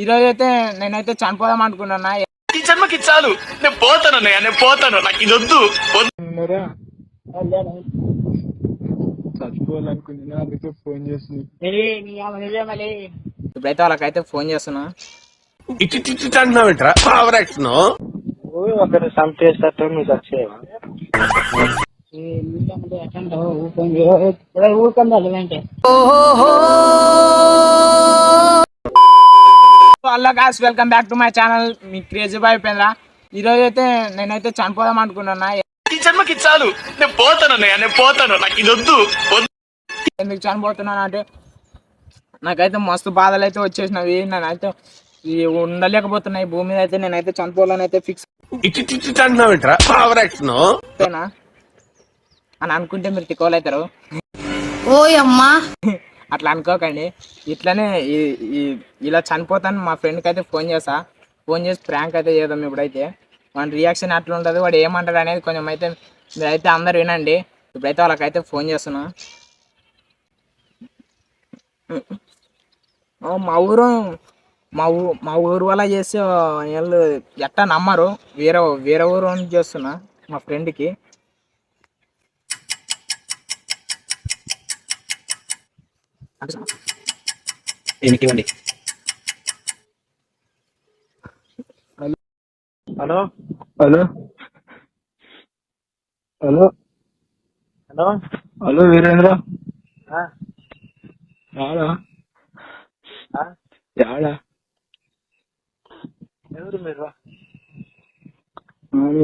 ఈరోజు అయితే నేనైతే చనిపోదాం అనుకున్నా. ఈ జన్మకి చాలు, నేను పోతాను అన్నయ్య, నేను పోతాను, నాకు ఇది వద్దు. చచ్చిపోవాలనుకున్నా అందుకే ఫోన్ చేస్తుంది. ఇప్పుడైతే వాళ్ళకైతే ఫోన్ చేస్తున్నా. ఇటు అంటున్నావేంట్రా ఓవర్ యాక్షన్. ఒకరు చంపేస్తట్టు నువ్వు చచ్చేవా? Hello guys, welcome back to my channel. మీ క్రేజీ బాయ్ ఉపేంద్ర. ఈరోజు అయితే నేనైతే చనిపోదాం అనుకున్నా. ఈ జన్మకి చాలు, నేను పోతాను అన్నయ్య, నేను పోతాను, నాకు ఇది వద్దు. ఎందుకు చనిపోతున్నాను అంటే నాకైతే మస్తు బాధలు అయితే వచ్చేసినవి. నేనైతే ఉండలేకపోతున్నాయి భూమి మీద. అయితే నేనైతే చనిపోవాలని అయితే ఫిక్స్ ఇటు అంటున్నావేంట్రా ఓవర్ యాక్షన్ అని అనుకుంటే మీరు తిక్కోలు అవుతారు. ఓయమ్మా అట్లా అనుకోకండి. ఇట్లానే ఇలా చనిపోతాను. మా ఫ్రెండ్కి అయితే ఫోన్ చేసి ప్రాంక్ అయితే చేద్దాం. ఇప్పుడైతే వాడి రియాక్షన్ అట్లా ఉంటుంది, వాడు ఏమంటాడు అనేది కొంచెం అయితే మీరైతే అందరు వినండి. ఇప్పుడైతే వాళ్ళకైతే ఫోన్ చేస్తున్నా. మా ఊరు వల్ల చేస్తే వీళ్ళు ఎట్టా నమ్మరు. వేరే ఊరు చేస్తున్నా మా ఫ్రెండ్కి. ఇవ్వండి. Hello hello hello hello hello Virendra, యాడా యాడా ఎవరు మీరు?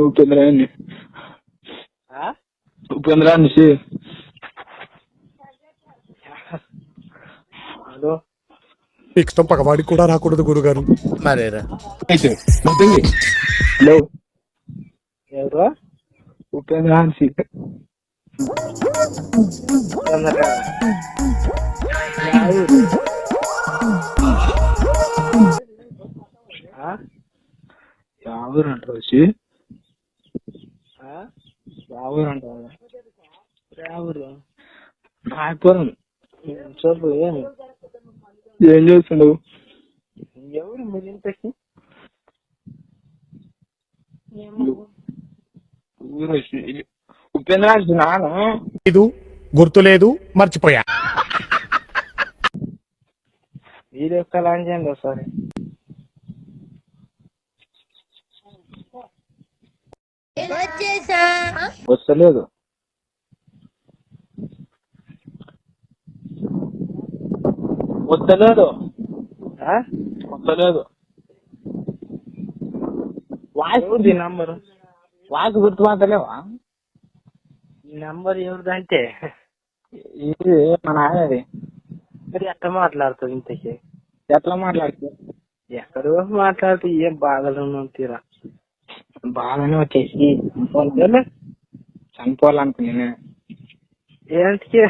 ఉపేంద్ర అండి, ఉపేంద్ర అనేసి. హలో, ఇష్టం పగవాడికి కూడా రాకూడదు గురుగారు. మరేరా అయితే హలో ఎవరు? ఉపేంద్ర అనేసి. ఎవరు అంటారు వచ్చి? ఎవరు అంటారు? ఎవరు? రాయపురం. చెప్పు, ఏం చేస్తున్నావు? ఎవరు మీరు ఇంతకి? ఉపేంద్ర నాను ఇది గుర్తులేదు, మర్చిపోయా. వీడియో కాల్ ఆన్ చేయండి ఒకసారి. వస్తలేదు. వస్తలేదు వస్తలేదు. వాయిస్ నంబరు వాయిస్ గుర్తుపడతలేవా? ఈ నంబర్ ఎవరిదంటే ఇది మన ఆయనది. మరి ఎట్లా మాట్లాడుతుంది ఇంతకి? ఎట్లా మాట్లాడుతుంది? ఎక్కడో మాట్లాడుతూ ఏం బాధలు తీరా. బాధనే వచ్చేసి చనిపోవాలనుకున్నా. ఏంటికి?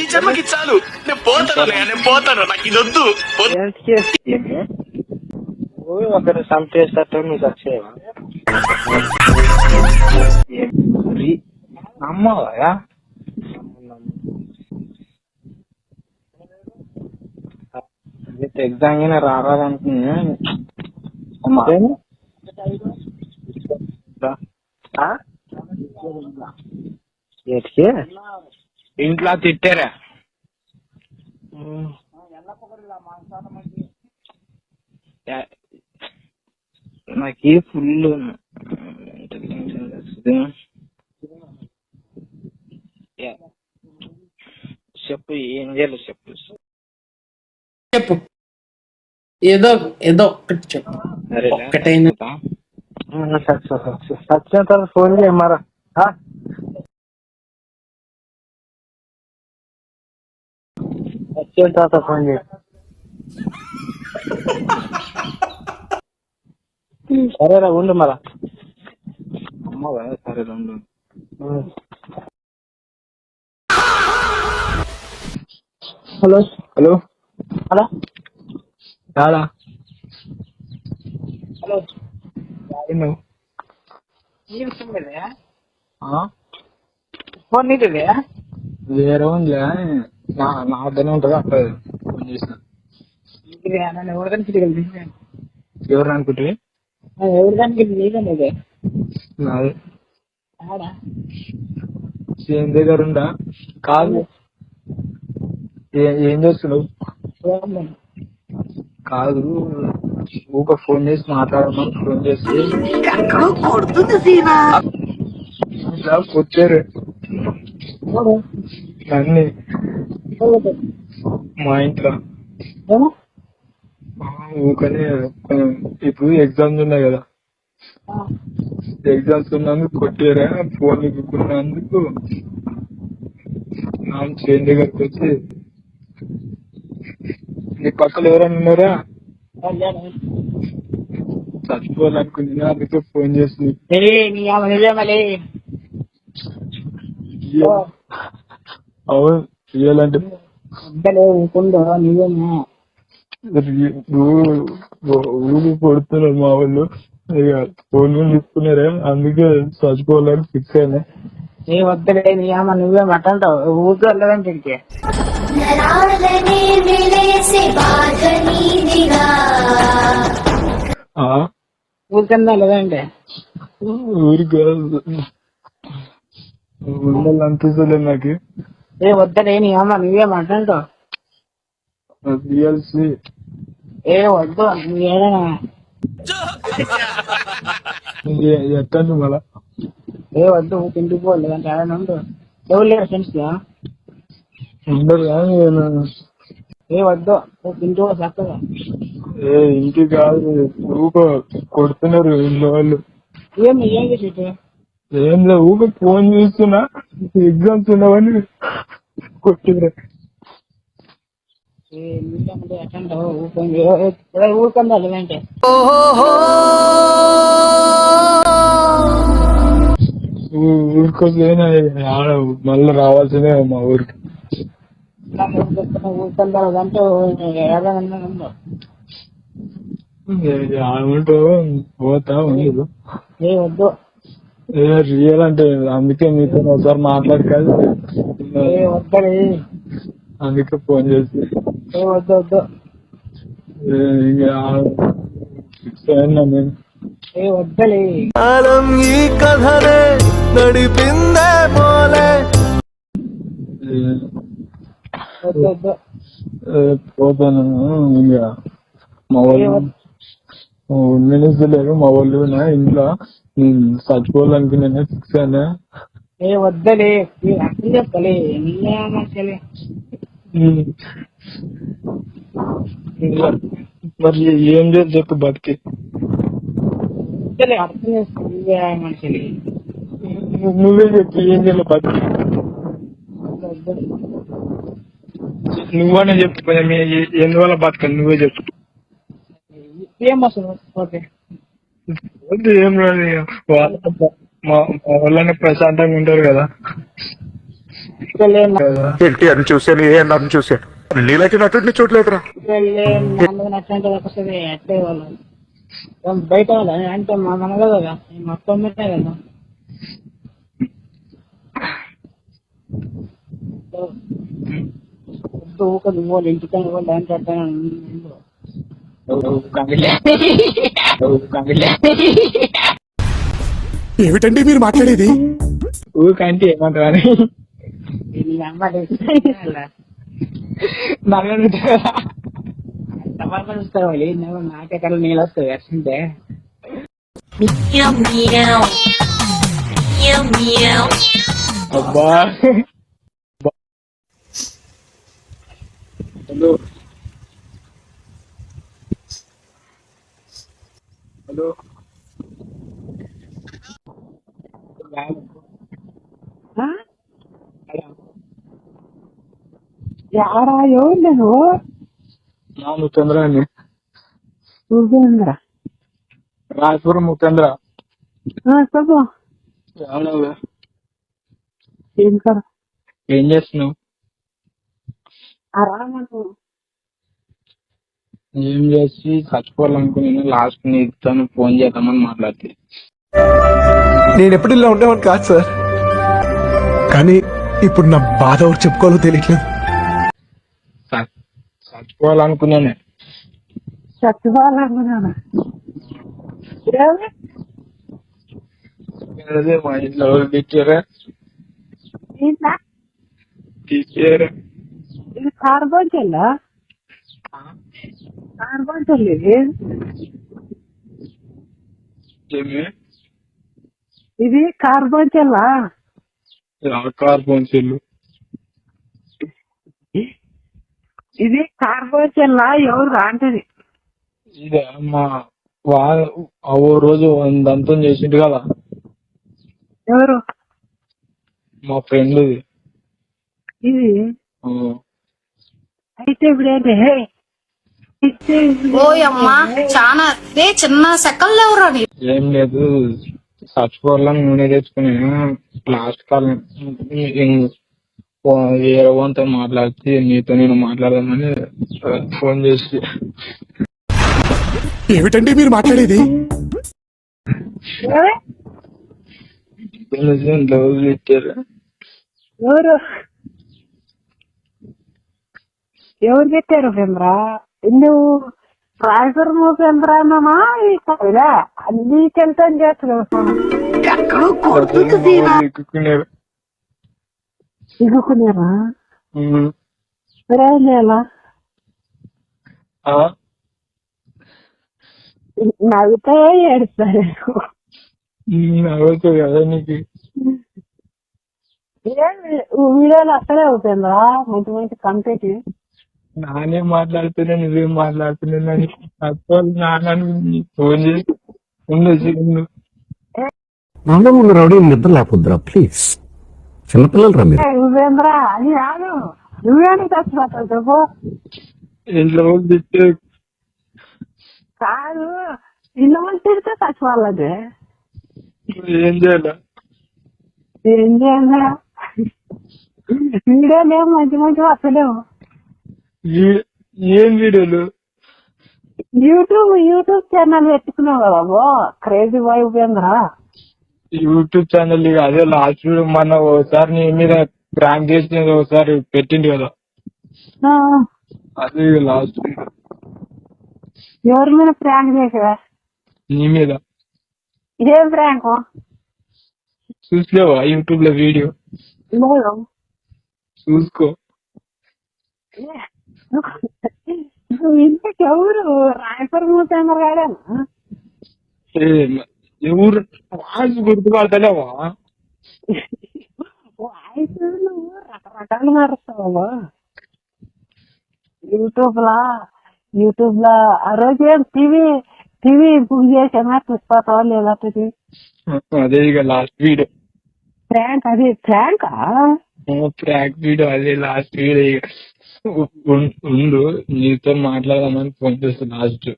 ఈ జన్మకి చాలు, నేను పోతాను అన్నయ్య, నేను పోతాను, నాకు ఇది వద్దు. ఏంటికి? ఒకరు చంపేస్తట్టు నువ్వు చచ్చేవా? నమ్మవా? ఎగ్జామ్ అయినా రారాదనుకున్నా. ఇంట్లో తిట్టారా? నాకు ఫుల్ చెప్పు, ఏం చేయాలి చెప్పు. చెప్పు, ఏదో ఏదో ఒక్కటి చెప్పు. ఒక్కటైనా సచిన తర్వాత ఫోన్ చేయ మరా. వచ్చిన తర్వాత ఫోన్ చేయ. సరేరా ఉండు మరా. అమ్మవా? సరే ఉండు. హలో హలో హలో రాడా? హలో నువ్వు ఫోన్ నీటిదే వేరే ఉందిలే. నా వద్దనే ఉంటుంది. అక్కడ ఫోన్ చేసిన నన్ను ఎవరిదానికి తెలియదు. ఎవరు అనుకుంటే ఎవరిదానికి లేదండి ఇది నాది ఆడా ఏం దగ్గర ఉందా కాదు ఏం చేస్తున్నావు కాదు ఊక ఫోన్ చేసి మాట్లాడమని ఫోన్ చేసి ఇలా వచ్చారు అన్ని మా ఇంట్లో ఊకనే ఇప్పుడు ఎగ్జామ్స్ ఉన్నాయి కదా ఎగ్జామ్స్ ఉన్నందుకు కొట్టారా ఫోన్ ఇవ్వకున్నందుకు నా చేను దగ్గరకు వచ్చి నీ పక్కన ఎవరైనా ఉన్నారా చచ్చిపోవాలనుకుంటున్నా అందుకే ఫోన్ చేసి అవును ఇవ్వాలంటే ఊరు కొడుతున్నారు మా వాళ్ళు ఇక ఫోన్ తీసుకున్నారే అందుకే చచ్చిపోవాలని ఫిక్స్ అయినా ఏ వద్దలే నీ అమ్మ నువ్వే మాట్లాడతావు ఊరికి వెళ్ళదంటే ఇక్కడికి ఊరికన్నా వెళ్ళదండి ఊరికి ఉండాలనిపిస్తలేదు నాకు ఏ వద్దలే నీ అమ్మ నువ్వే మాట్లాడతావు రియల్సీ ఏ వద్దు నువ్వేనా ఎట్టండి మళ్ళా ఏ వద్దు ఇంటికి పోలేదంటే ఏమైనా ఉండు ఎవరు లేరు ఫ్రెండ్స్ ఉండరు కానీ ఏ వద్దు ఇంటికి పో చక్కగా ఏ ఇంటికి కాదు ఊక కొడుతున్నారు ఇంట్లో వాళ్ళు ఏం చేసేది ఏం లేదు ఊక ఫోన్ చూస్తున్నా ఎగ్జామ్స్ ఉన్నావని కొట్టిండ్రు ఊరికన్నా వెళ్ళదంటే ఊరికోసమైనా మళ్ళీ రావాల్సిందే మా ఊరికి ఊరికన్నా వెళ్ళదంటే ఏదైనా ఉందో ఏమంటావు పోతా ఉండదు ఏ వద్దు ఏ రియల్ అంటే అందుకే మీతో ఒకసారి మాట్లాడకాదు ఏ వద్దలే అందుకే ఫోన్ చేసి ఏ వద్దు వద్దు ఫిక్స్ అయినా నేను ఏ వద్దలే ఈ కథనే నడిపిందే మోలే వద్దు వద్దు పోతాను ఇంకా మా వాళ్ళు ఉండనిస్తలేరు మా వాళ్ళు నా ఇంట్లో చచ్చిపోవాలనుకున్నా ఫిక్స్ అయినా ఏ వద్దలే అర్థం చెప్పలే నీలే మరి ఏం చేసి చెప్పు బతికి అర్థం చేసుకో మనుషులు నువ్వే చెప్పు ఏం చేయాలి బతికి నువ్వనే చెప్పు ఎందువల్ల బతకాలి నువ్వే చెప్పు ఏం అసలు ఓకే ఏం రాదు మా వాళ్ళని ప్రశాంతంగా ఉంటారు కదా ఎన్టీఆర్ చూశాను ఏఎన్ఆర్ చూశాను నీలాంటి నటుడిని చూడలేదురా నచ్చంటే వస్తుంది అట్లే వాళ్ళు బయట వాళ్ళ అంటే మా మనగా కదా మొత్తం పెట్టే కదా ఊక నువ్వు ఇంటికని వాళ్ళు అంటే ఏమిటండి మీరు మాట్లాడేది ఊరికంటే ఏమంటారు అని చూస్తారు వాళ్ళు నాకెక్కడ నీళ్ళు వస్తాయి వచ్చింటే అబ్బా హలో హలో యారా ఎవరు నేను ముఖేంద్ర అండి చూసేంద్ర రాయపురం ముఖేంద్ర చెప్పు ఏం సార్ ఏం చేస్తున్నావు రామంటు ఏం చేసి చచ్చిపోవాలనుకున్నాను లాస్ట్ నీతో ఫోన్ చేద్దామని మాట్లాడితే నేను ఎప్పుడు ఇలా ఉండేవాడిని కాదు సార్, కానీ ఇప్పుడు నా బాధ ఎవరు చెప్పుకోవాలో తెలియట్లేదు. చచ్చిపోవాలనుకున్నాను చచ్చిపోవాలనుకున్నాను. ఏమి? అదే మా ఇంట్లో వాళ్ళు తిట్టారా ఏంటా? తిట్టారా ఇది కార్బన్ చెల్లా? కార్బన్ చెల్లి ఇది? ఏమి ఇది కార్బన్ చెల్లా? కార్బన్ సెల్లు ఇది కార్బన్ చెల్లా ఎవరు అంటది? ఇదే మా ఓ రోజు దంతం చేసిండు కదా ఎవరు? మా ఫ్రెండ్ ఇది అయితే ఇప్పుడు ఏంటి? ఓయమ్మా చాలా చిన్న సెకండ్లు ఎవరు అని ఏం లేదు చచ్చిపోవాలని నూనె తెచ్చుకుని లాస్ట్ కాల్ వేరే వాళ్ళతో మాట్లాడితే నీతో నేను మాట్లాడదామని ఫోన్ చేసి ఏమిటండి మీరు మాట్లాడేది? ఏమి? ఇంట్లో ఇచ్చారు ఎవరు ఎవరు పెట్టారు ఉపేంద్ర? నువ్వు ట్రాన్స్ఫర్ ఉపేంద్రమా? ఇలా అన్ని కెళ్తాను చేస్తున్నావు. ఎక్కుకున్నారు దిగుకునేరా? సరే ఎలా నవ్వుతా ఏడుస్తారు. అవుతుంది కదా నీకు వీడియోలు అక్కడే అవుతుందా? మంచి మంచి కంటెంట్ నానే మాట్లాడుతున్నా నువ్వేం మాట్లాడుతున్నా నాన్న ఫోన్ చేసి ఉండు నాలో ఉన్న రౌడీ నిద్ర లేకపోద్దురా ప్లీజ్. చిన్నపిల్లలు రా మీరు. ఉపేంద్ర అది కాదు, నువ్వేంటి చచ్చిపోతావు చెప్పు. ఇంట్లో తిట్టే కాదు, ఇన్న వాళ్ళు తిడితే చచ్చిపోవాలది. ఏం చేయాలి ఏం చేయాలా? వీడియోలు మంచి మంచి వస్తలేవు. ఏం వీడియోలు? యూట్యూబ్ ఛానల్ పెట్టుకున్నావు కదా బాబు, crazy boy Upendra. YouTube channel అదే లాస్ట్ మన ఒకసారి నీ మీద ప్రాంక్ చేసి ఒకసారి పెట్టింది కదా అది లాస్ట్ ఎవరి మీద ప్రాంక్ చేసావా? నీ మీద. ఏం ప్రాంక్? చూసలేవా యూట్యూబ్ లో వీడియో? లేదు. చూసుకో. నువ్వు ఇంటికి ఎవరు? రాయపూర్ ఉపేంద్ర గాడేనా? ఎవరు వాయిస్ గుర్తుపడతలేవా? వాయిస్ నువ్వు రకరకాలు మారుస్తావు యూట్యూబ్ లా. ఆ రోజు ఏం టీవీ బుక్ చేసామా చూసుకోతావా లేదా? అదే ఇక లాస్ట్ వీడియో ప్రాంక్. అది ప్రాంకా? ప్రాంక్ వీడియో అదే లాస్ట్ వీడియో. ఉండు నీతో మాట్లాడదామని ఫోన్ చేస్తా లాస్ట్.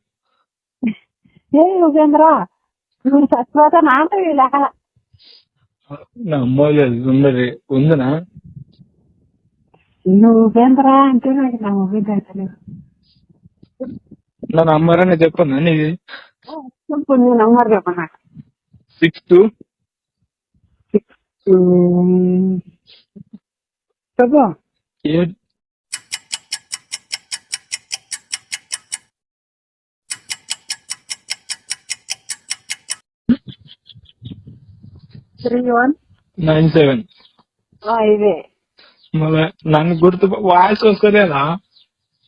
ఏ ఉపేంద్ర నువ్వు చచ్చిపోతా అంటే లెక్క నమ్మలేదు. ఉండదు ఉందనా? నువ్వు ఉపేంద్ర అంటే నాకు నమ్మలేదు. నా నంబర్ అని చెప్పన్నా నీది? చెప్పు, నీ నంబర్ చెప్పు నాకు. 62 చెప్పు. 8 3197. ఇదే మళ్ళా నన్ను గుర్తు వాయిస్ వస్తలేదా?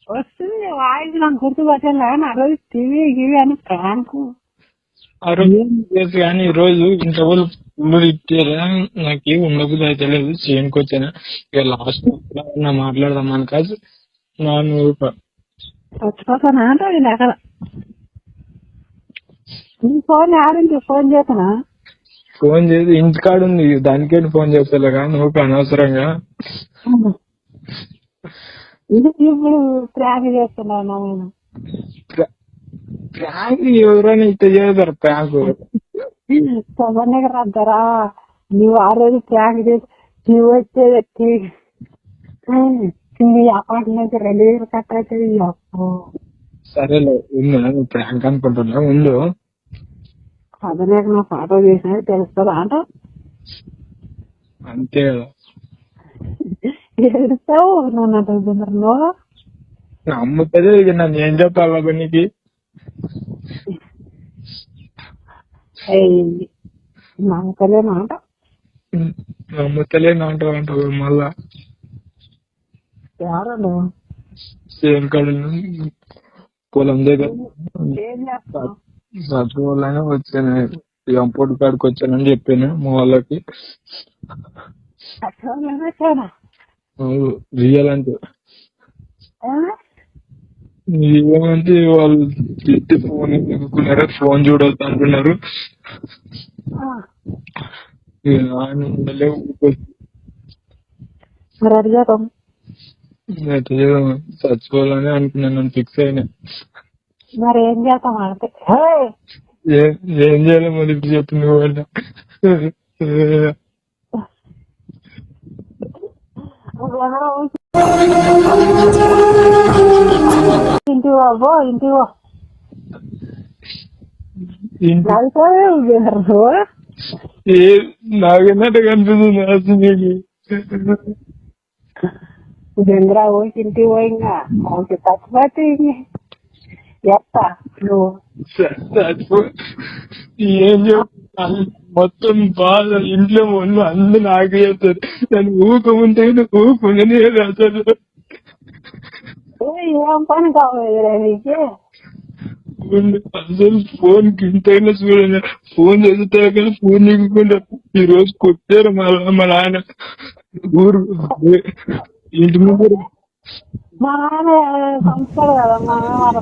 వస్తుంది వాయిస్, నాకు గుర్తుపట్టలే. ఆ రోజు టీవీ గివి అని ప్రాంక్. ఆ రోజు చేసి కానీ ఈ రోజు ఇంట్లో ఇచ్చారా నాకేం ఉండబుద్ధి అయితే లేదు. చేయనికి వచ్చాను ఇక లాస్ట్ మాట్లాడదామని కాదు నాన్న చచ్చిపోతానా అంటే అది లెక్క. నీ ఫోన్ ఆడింటి ఫోన్ చేతనా? ఫోన్ చేసి ఇంటికాడ ఉంది దానికే ఫోన్ చేస్తా కానీ నువ్వు అనవసరంగా ఇది ఇప్పుడు ప్రాంక్ చేస్తున్నాను నేను. ప్రాంక్ ఎవరైనా ఇట్లా చేస్తారు ప్రాంక్. సమన్యగా రాద్దరా నువ్వు ఆ రోజు ప్రాంక్ చేసి నువ్వు వచ్చేది నీ అపార్ట్మెంట్ 2000 కట్ అవుతుంది. అప్పు సరేలే ఉందా నువ్వు ప్రాంక్ అనుకుంటున్నా ఉండు. అదనే నా ఫోటో చేసినది తెలుస్తుందా అంటే అంతే కదా. ఏడుస్తావు నన్ను. నువ్వు నమ్ముతుంది ఇక నన్ను ఏం చెప్పాలి నీకు? నమ్మకలేనా అంట నమ్మతలేను అంటావు మళ్ళా ఎవరు సేమ్ కాడ పొలం దగ్గర ఏం చేస్తావు చదువుకోవాలని వచ్చాను ఎంపోర్ట్ కాడికి వచ్చానని చెప్పాను మా వాళ్ళకి. రియల్ అంటే ఏమంటే వాళ్ళు తిట్టి ఫోన్ ఎదుర్కొన్నారు, ఫోన్ చూడొద్దు అంటున్నారు. ఆయన ఉండలేవు మరి అడిగారు చచ్చిపోవాలని అనుకున్నాను, ఫిక్స్ అయినా. మరి ఏం చేస్తాం అంటే ఏం చేయాలి మరి ఇప్పుడు చెప్పింది వాళ్ళ ఇంటికి బాబో ఇంటికి నాకెన్నట్టు కనిపిస్తుంది అసలు. జంద్రా పోయి ఇంటికి పోయి ఇంకా తక్కువ ఎత్తా నువ్వు ఏం చెప్పు మొత్తం బాధ ఇంట్లో వాళ్ళు అందరూ నాకు చేస్తారు. నన్ను ఊకముంటే ఊకుండానే అసలు ఏం పని కావాలి నీకు అసలు ఫోన్ గింటైనా చూడండి, ఫోన్ చదువుతా కానీ ఫోన్ ఇవ్వకుండా ఈ రోజు కొట్టారు మా నాన్న ఊరు ఇంటి ముందు. మా నాన్న పంపుతాడు కదా మా నాన్న వాళ్ళ